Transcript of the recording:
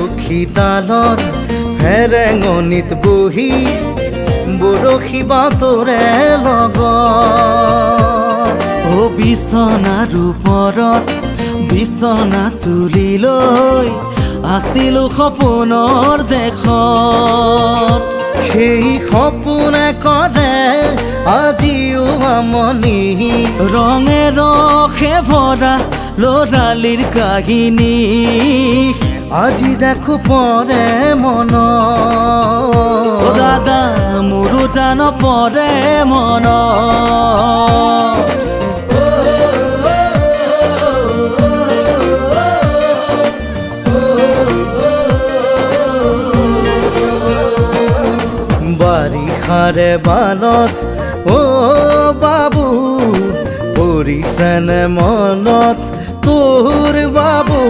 আৰক্ষী তালত ফেৰেঙনিত বহি বৰশী বাতৰে লগত ও বিছনাৰ ওপৰত বিছনা তুলি লৈ আছিলো সপোনৰ দেশত সেই সপোনে কৰে আজিও আমনি ৰঙে ৰসে ভৰা ল'ৰালিৰ কাহিনী আজি দেখো পৰে মন দাদা মোৰো জান পৰে মন বাৰিষাৰে বানত ও বাবু পৰিছেনে মনত তোৰ বাবু